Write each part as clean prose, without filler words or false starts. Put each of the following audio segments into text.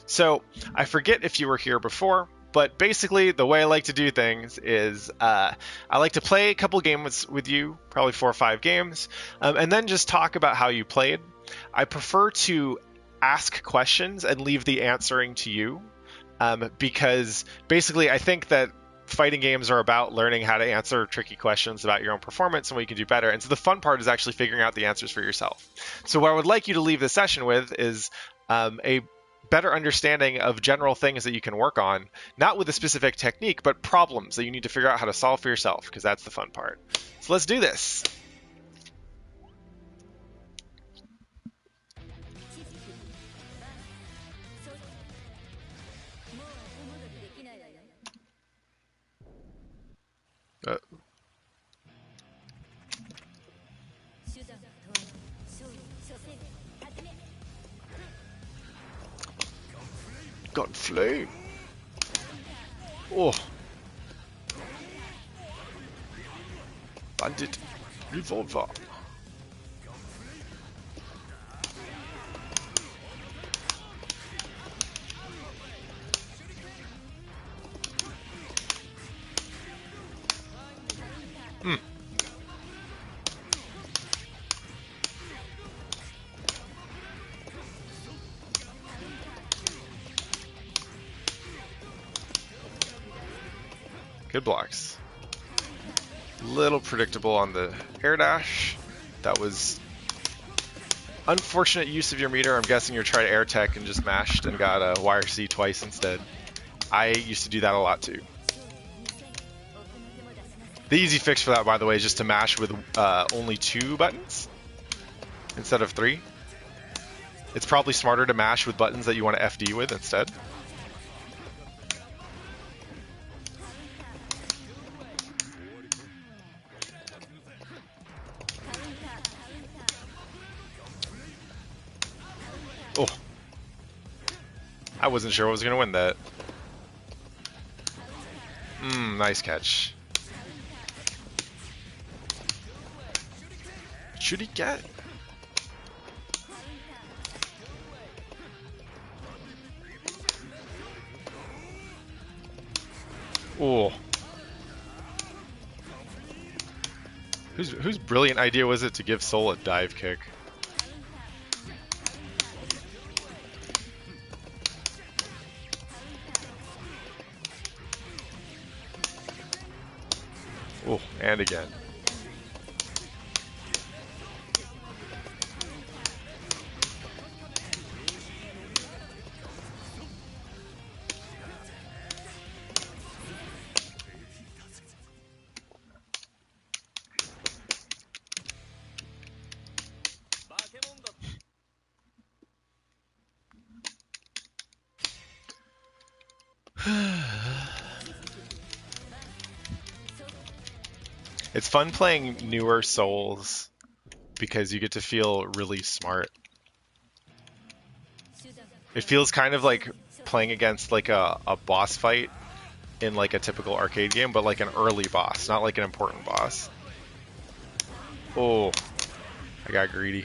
So I forget if you were here before, but basically the way I like to do things is I like to play a couple games with you, probably 4 or 5 games, and then just talk about how you played. I prefer to ask questions and leave the answering to you, because basically I think that fighting games are about learning how to answer tricky questions about your own performance and what you can do better. And so the fun part is actually figuring out the answers for yourself. So what I would like you to leave the session with is a better understanding of general things that you can work on, not with a specific technique, but problems that you need to figure out how to solve for yourself, because that's the fun part. So let's do this. Got flame. Oh. Bandit. Revolver. Good blocks. Little predictable on the air dash. That was unfortunate use of your meter. I'm guessing you're trying to air tech and just mashed and got a wire C twice instead. I used to do that a lot too. The easy fix for that, by the way, is just to mash with only 2 buttons instead of 3. It's probably smarter to mash with buttons that you want to FD with instead. Oh, I wasn't sure I was going to win that. Nice catch. Should he get? Oh. Whose brilliant idea was it to give Soul a dive kick? Oh, and again. It's fun playing newer Souls because you get to feel really smart. It feels kind of like playing against like a boss fight in like a typical arcade game, but like an early boss, not like an important boss. Oh, I got greedy.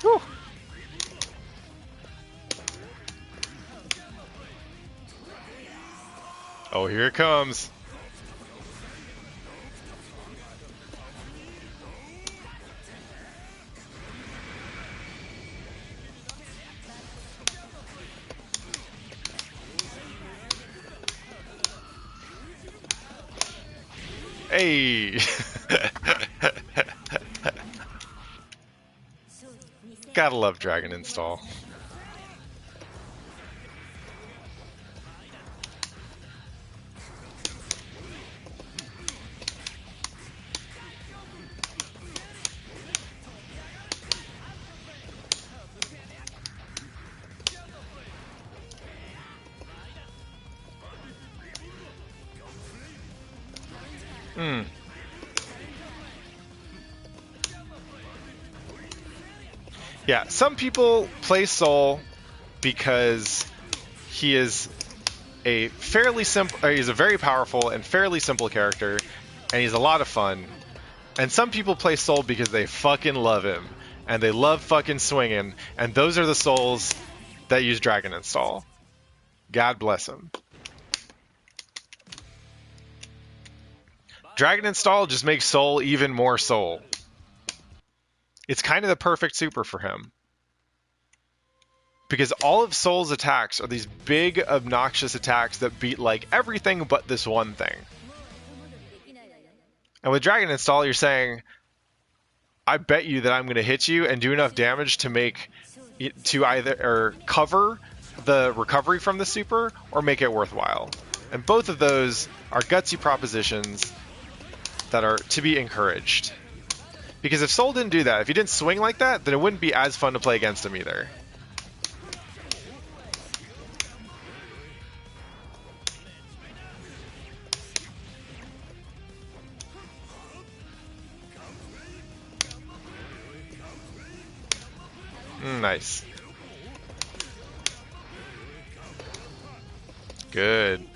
Whew. Oh, here it comes. Hey. Gotta love Dragon Install. Hmm. Yeah, some people play Soul because he is a fairly simple, he's a very powerful and fairly simple character, and he's a lot of fun. And some people play Soul because they fucking love him, and they love fucking swinging, and those are the souls that use Dragon Install. God bless them. Dragon Install just makes Soul even more Soul. It's kind of the perfect super for him. Because all of Soul's attacks are these big, obnoxious attacks that beat like everything but this one thing. And with Dragon Install, you're saying, I bet you that I'm going to hit you and do enough damage to make it, to either or cover the recovery from the super or make it worthwhile. And both of those are gutsy propositions that are to be encouraged. Because if Soul didn't do that, if he didn't swing like that, then it wouldn't be as fun to play against him either. Nice. Good.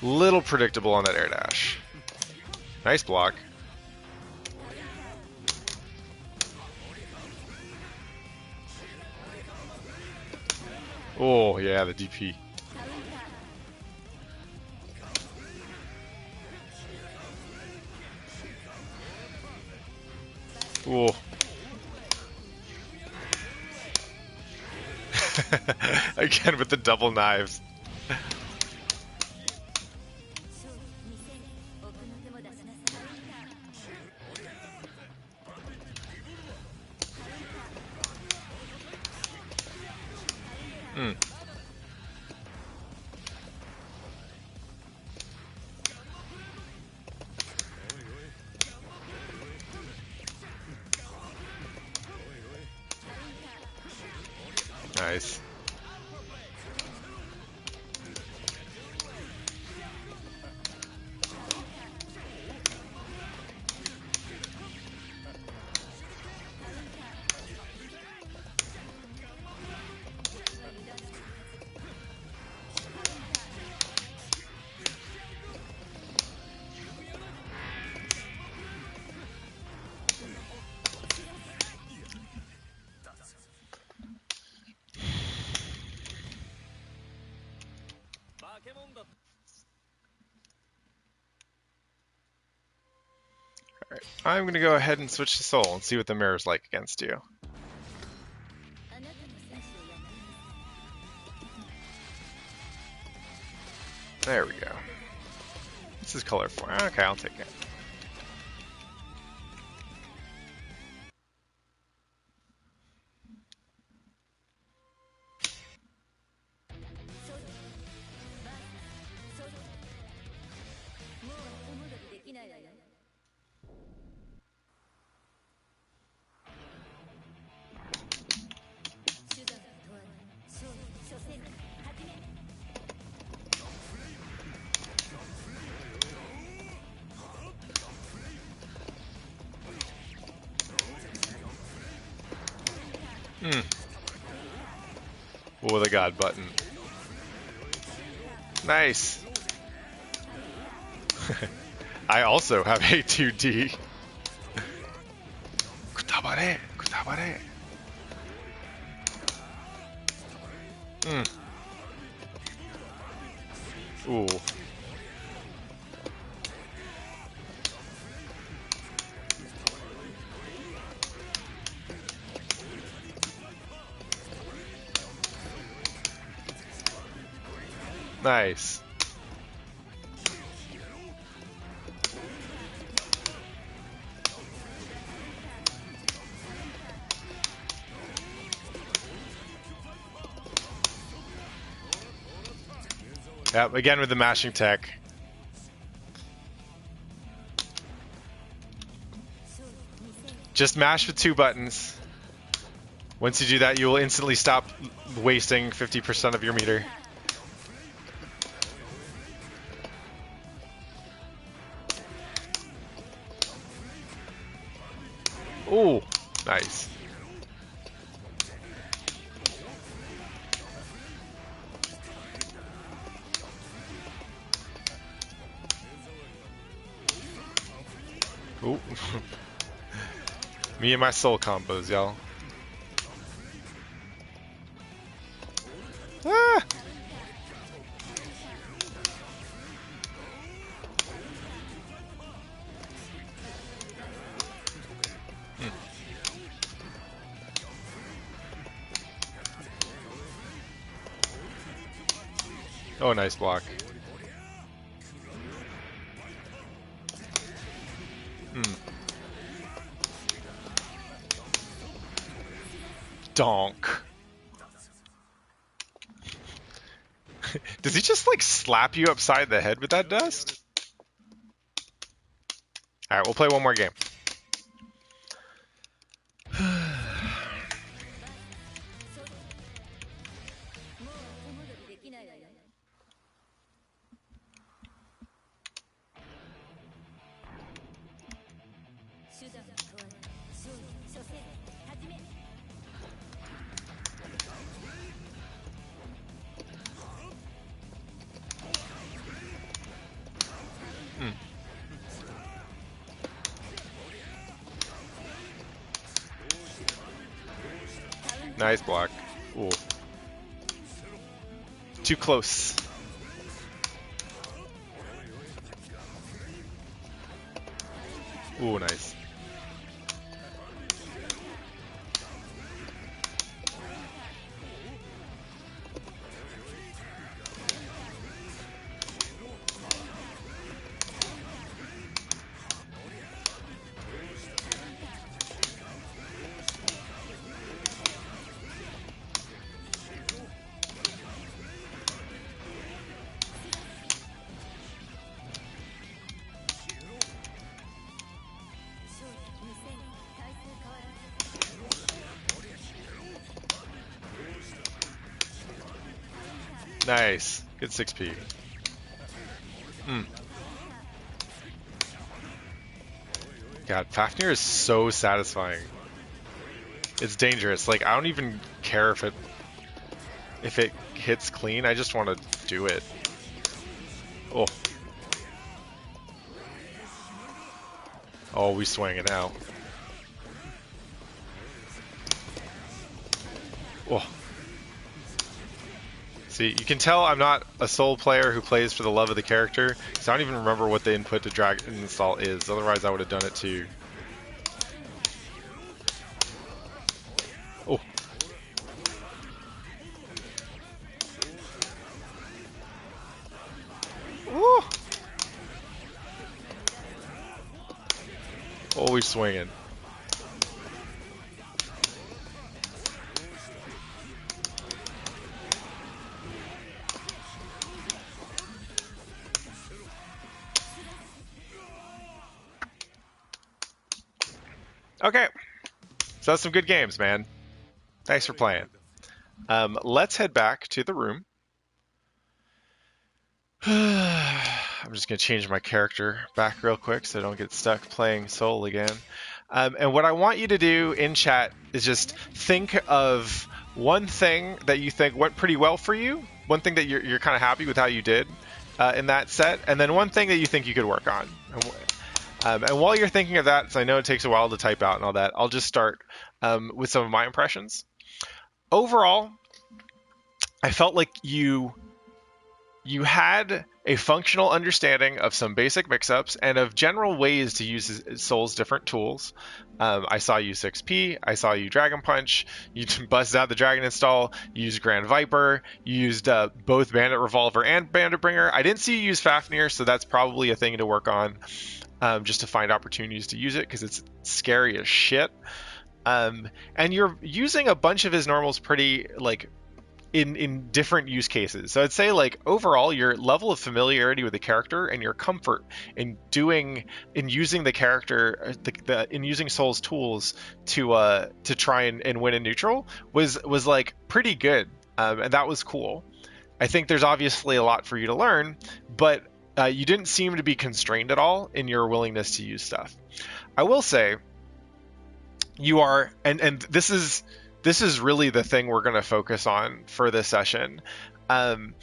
Little predictable on that air dash. Nice block. Oh, yeah, the DP. Oh. Again with the double knives. Nice. Alright, I'm going to go ahead and switch to Soul and see what the mirror's like against you. There we go. This is color 4. Okay, I'll take it. Oh, the God button. Nice. I also have a 2D. Kutabare, kutabare. Ooh. Nice. Yep, again with the mashing tech. Just mash with 2 buttons. Once you do that, you will instantly stop wasting 50% of your meter. Ooh, nice. Ooh. Me and my soul combos, y'all. Ah! Oh, nice block. Donk. Does he just like slap you upside the head with that dust? Alright, we'll play one more game. Nice block. Ooh. Too close. Ooh, nice. Nice. Good 6P. God, Fafnir is so satisfying. It's dangerous. Like, I don't even care if it hits clean. I just want to do it. Oh. Oh, we swing it now. Oh. See, you can tell I'm not a sole player who plays for the love of the character, because I don't even remember what the input to Dragon Install is, otherwise I would have done it too. Oh. Ooh. Always swinging. Okay, so that's some good games, man. Thanks for playing. Let's head back to the room. I'm just going to change my character back real quick so I don't get stuck playing Soul again. And what I want you to do in chat is just think of one thing that you think went pretty well for you, one thing that you're kind of happy with how you did in that set, and then one thing that you think you could work on. And while you're thinking of that, so I know it takes a while to type out and all that, I'll just start with some of my impressions. Overall, I felt like you had a functional understanding of some basic mix-ups and of general ways to use Soul's different tools. I saw you 6P, I saw you Dragon Punch, you busted out the Dragon Install, you used Grand Viper, you used both Bandit Revolver and Bandit Bringer. I didn't see you use Fafnir, so that's probably a thing to work on, just to find opportunities to use it, because it's scary as shit. And you're using a bunch of his normals pretty, like, in different use cases. So I'd say, like, overall, your level of familiarity with the character and your comfort in using the character, in using Soul's tools to try and win in neutral was like pretty good, and that was cool. I think there's obviously a lot for you to learn, but you didn't seem to be constrained at all in your willingness to use stuff. I will say, you are, and this is really the thing we're going to focus on for this session. Um,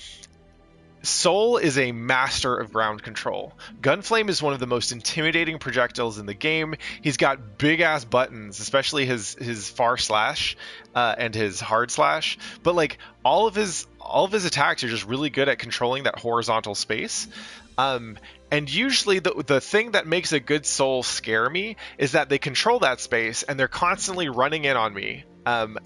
Soul is a master of ground control. Gunflame is one of the most intimidating projectiles in the game. He's got big ass buttons, especially his far slash and his hard slash. But like all of his attacks are just really good at controlling that horizontal space. And usually the thing that makes a good soul scare me is that they control that space and they're constantly running in on me. And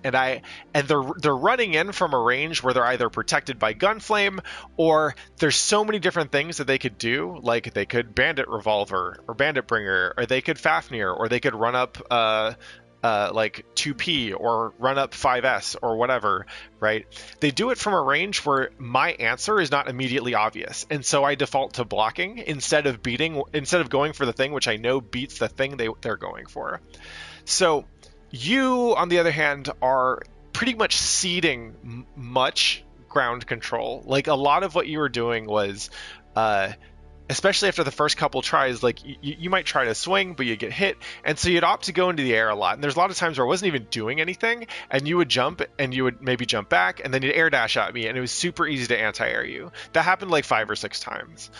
they're running in from a range where they're either protected by Gunflame, or there's so many different things that they could do. Like they could Bandit Revolver or Bandit Bringer, or they could Fafnir, or they could run up like 2P or run up 5S or whatever, right? They do it from a range where my answer is not immediately obvious, and so I default to blocking instead of going for the thing which I know beats the thing they're going for. So you, on the other hand, are pretty much ceding much ground control. Like a lot of what you were doing was, especially after the first couple tries, like you might try to swing, but you get hit, and so you'd opt to go into the air a lot. And there's a lot of times where I wasn't even doing anything, and you would jump, and you would maybe jump back, and then you'd air dash at me, and it was super easy to anti-air you. That happened like 5 or 6 times.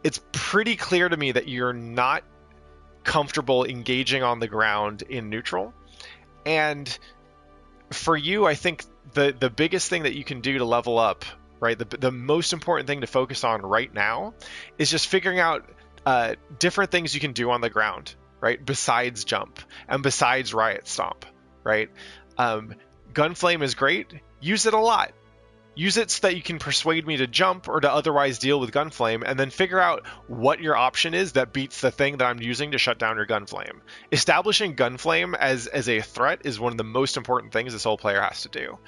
It's pretty clear to me that you're not comfortable engaging on the ground in neutral, and for you, I think the biggest thing that you can do to level up, right, the most important thing to focus on right now is just figuring out different things you can do on the ground, right, besides jump and besides riot stomp, right? Gunflame is great. Use it a lot. Use it so that you can persuade me to jump or to otherwise deal with Gunflame, and then figure out what your option is that beats the thing that I'm using to shut down your Gunflame. Establishing Gunflame as a threat is one of the most important things a Soul player has to do.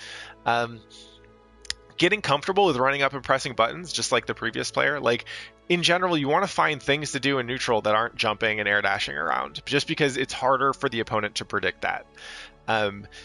Getting comfortable with running up and pressing buttons, just like the previous player, like in general, you want to find things to do in neutral that aren't jumping and air dashing around, just because it's harder for the opponent to predict that.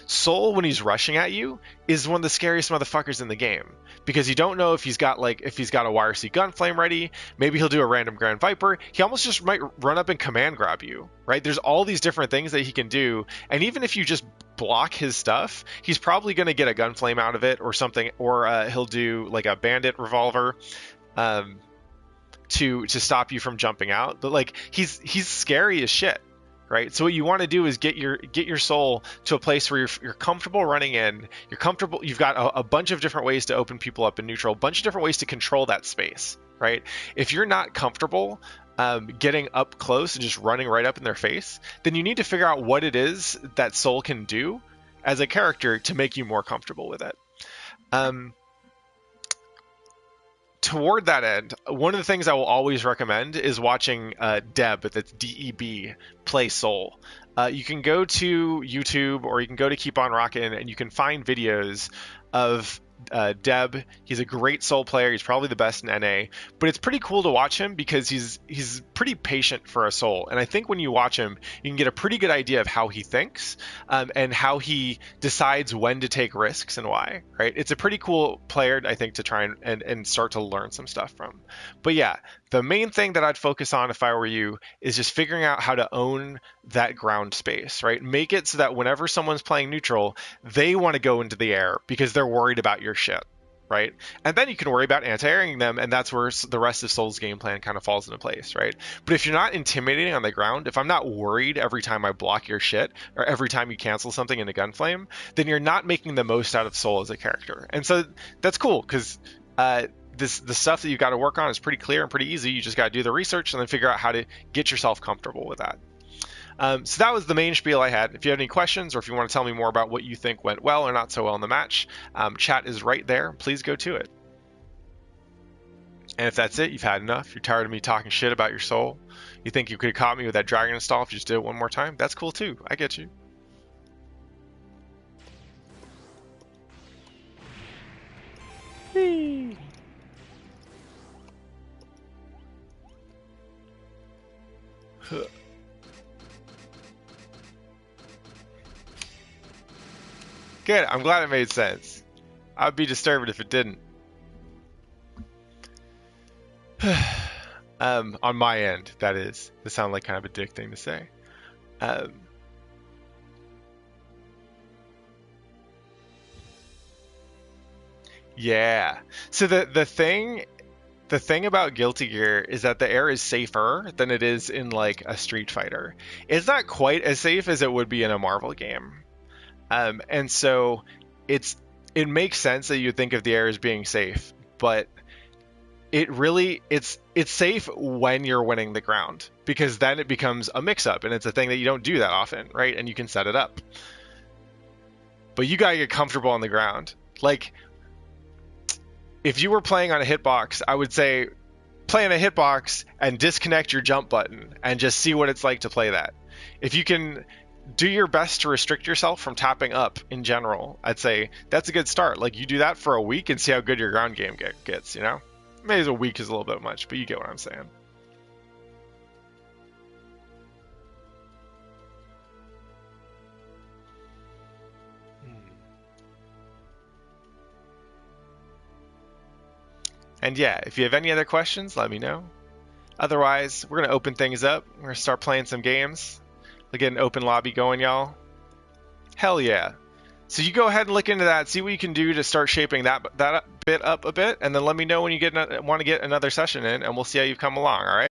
Soul, when he's rushing at you, is one of the scariest motherfuckers in the game, because you don't know if he's got a YRC Gunflame ready. Maybe he'll do a random Grand Viper. He almost just might run up and command grab you, right? There's all these different things that he can do, and even if you just block his stuff, he's probably going to get a Gunflame out of it or something, or he'll do like a Bandit Revolver to stop you from jumping out. But like he's scary as shit. Right, so what you want to do is get your soul to a place where you're comfortable running in. You're comfortable. You've got a bunch of different ways to open people up in neutral. A bunch of different ways to control that space. Right. If you're not comfortable getting up close and just running right up in their face, then you need to figure out what it is that Soul can do as a character to make you more comfortable with it. Toward that end, one of the things I will always recommend is watching Deb, that's DEB, play Soul. You can go to YouTube, or you can go to Keep On Rockin', and you can find videos of Deb. He's a great Soul player. He's probably the best in NA, but it's pretty cool to watch him because he's pretty patient for a Soul. And I think when you watch him, you can get a pretty good idea of how he thinks and how he decides when to take risks and why, right? It's a pretty cool player, I think, to try and start to learn some stuff from. But yeah, the main thing that I'd focus on if I were you is just figuring out how to own that ground space, right? Make it so that whenever someone's playing neutral, they want to go into the air because they're worried about your shit, right? And then you can worry about anti-airing them, and that's where the rest of Soul's game plan kind of falls into place, right? But if you're not intimidating on the ground, if I'm not worried every time I block your shit or every time you cancel something in a Gunflame, then you're not making the most out of Soul as a character. And so that's cool, because the stuff that you've got to work on is pretty clear and pretty easy. You just got to do the research and then figure out how to get yourself comfortable with that. So that was the main spiel I had. If you have any questions, or if you want to tell me more about what you think went well or not so well in the match, chat is right there. Please go to it. And if that's it, you've had enough, you're tired of me talking shit about your Soul, you think you could have caught me with that Dragon install if you just did it one more time, that's cool too. I get you. Whee! Huh. Good. I'm glad it made sense. I'd be disturbed if it didn't. On my end, that is. This sounds like kind of a dick thing to say. Yeah. So the thing about Guilty Gear is that the air is safer than it is in like a Street Fighter. It's not quite as safe as it would be in a Marvel game. And so it's it makes sense that you think of the air as being safe, but it's safe when you're winning the ground, because then it becomes a mix-up and it's a thing that you don't do that often, right? And you can set it up. But you gotta get comfortable on the ground. Like, if you were playing on a hitbox, I would say play on a hitbox and disconnect your jump button and just see what it's like to play that. If you can do your best to restrict yourself from tapping up in general, I'd say that's a good start. Like, you do that for a week and see how good your ground game gets, you know? Maybe a week is a little bit much, but you get what I'm saying. And yeah, if you have any other questions, let me know. Otherwise, we're going to open things up. We're going to start playing some games. We'll get an open lobby going, y'all. Hell yeah. So you go ahead and look into that, see what you can do to start shaping that bit up a bit, and then let me know when you want to get another session in, and we'll see how you've come along, all right?